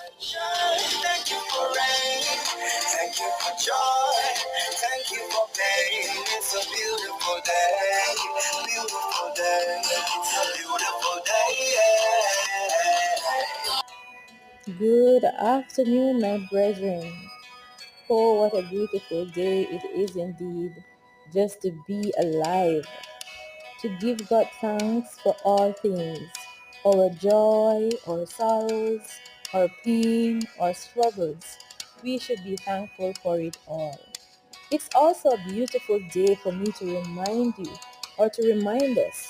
Thank you for rain. Thank you for joy. Thank you for pain. It's a beautiful day. Beautiful day. It's a beautiful day. Yeah. Good afternoon, my brethren. Oh, what a beautiful day it is indeed, just to be alive, to give God thanks for all things, our joy, our sorrows, our pain, our struggles. We should be thankful for it all. It's also a beautiful day for me to remind you, or to remind us,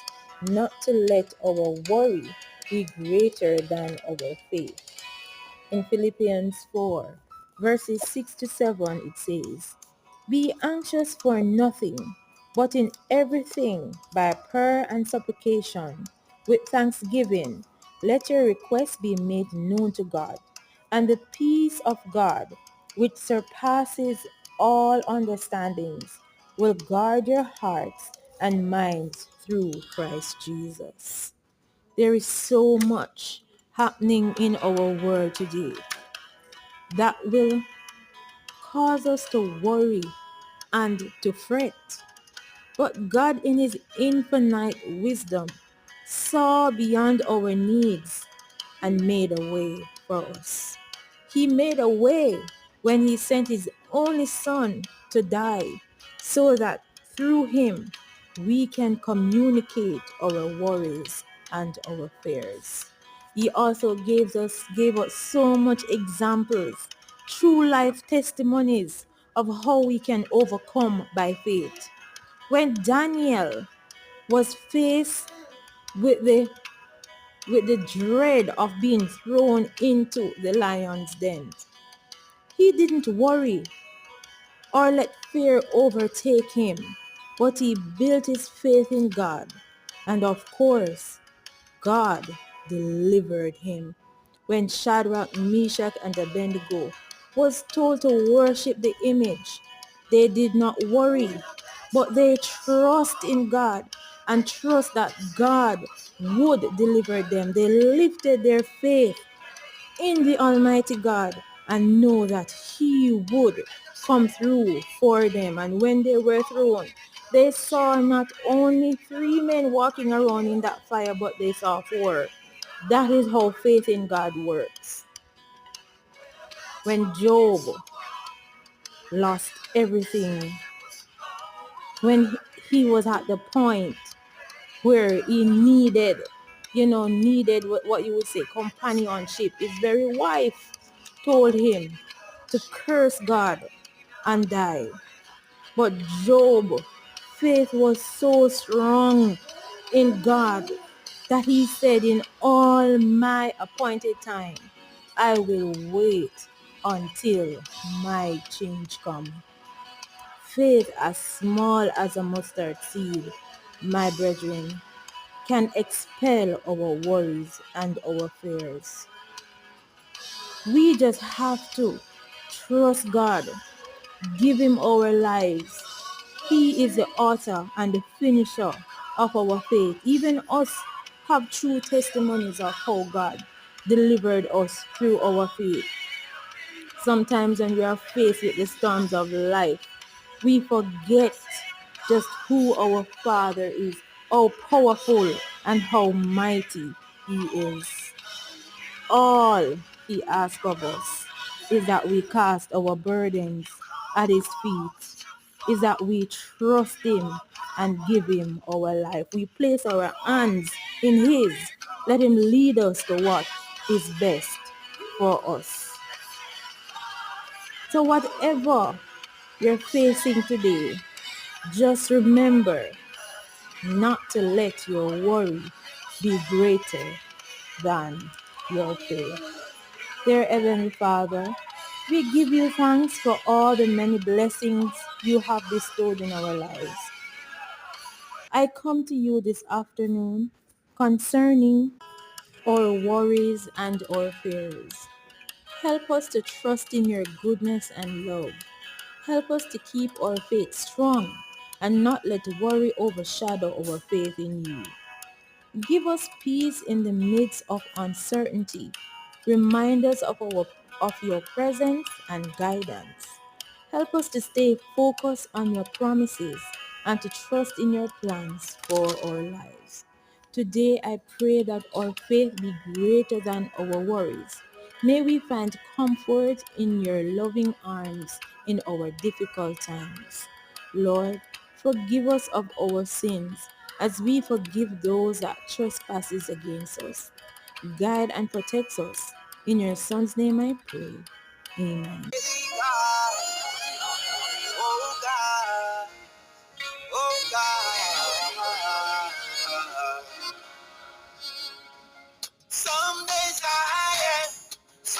not to let our worry be greater than our faith. In Philippians 4, verses 6 to 7, it says, "Be anxious for nothing, but in everything by prayer and supplication, with thanksgiving, let your requests be made known to God. And the peace of God, which surpasses all understandings, will guard your hearts and minds through Christ Jesus." There is so much happening in our world today that will cause us to worry and to fret. But God in his infinite wisdom saw beyond our needs and made a way for us. He made a way when he sent his only son to die so that through him we can communicate our worries and our fears. He also gave us so much examples, true life testimonies of how we can overcome by faith. When Daniel was faced with the dread of being thrown into the lion's den, he didn't worry or let fear overtake him, but he built his faith in God. And of course, God delivered him. When Shadrach, Meshach, and Abednego was told to worship the image, they did not worry, but they trust in God and trust that God would deliver them. They lifted their faith in the Almighty God and know that he would come through for them. And when they were thrown, they saw not only 3 men walking around in that fire, but they saw 4. That is how faith in God works. When Job lost everything, when he was at the point where he needed what you would say companionship, his very wife told him to curse God and die. But Job, faith was so strong in God that he said, "In all my appointed time, I will wait until my change come." Faith as small as a mustard seed, my brethren, can expel our worries and our fears. We just have to trust God, give him our lives. He is the author and the finisher of our faith. Even us have true testimonies of how God delivered us through our faith. Sometimes when we are faced with the storms of life, we forget just who our Father is, how powerful and how mighty he is. All he asks of us is that we cast our burdens at his feet, is that we trust him and give him our life. We place our hands in his. Let him lead us to what is best for us. So whatever you're facing today, just remember not to let your worry be greater than your faith. Dear Heavenly Father, we give you thanks for all the many blessings you have bestowed in our lives. I come to you this afternoon concerning our worries and our fears. Help us to trust in your goodness and love. Help us to keep our faith strong and not let worry overshadow our faith in you. Give us peace in the midst of uncertainty Remind us of your presence and guidance. Help us to stay focused on your promises and to trust in your plans for our lives. Today I pray that our faith be greater than our worries. May we find comfort in your loving arms in our difficult times. Lord, forgive us of our sins as we forgive those that trespasses against us. Guide and protect us. In your Son's name I pray. Amen.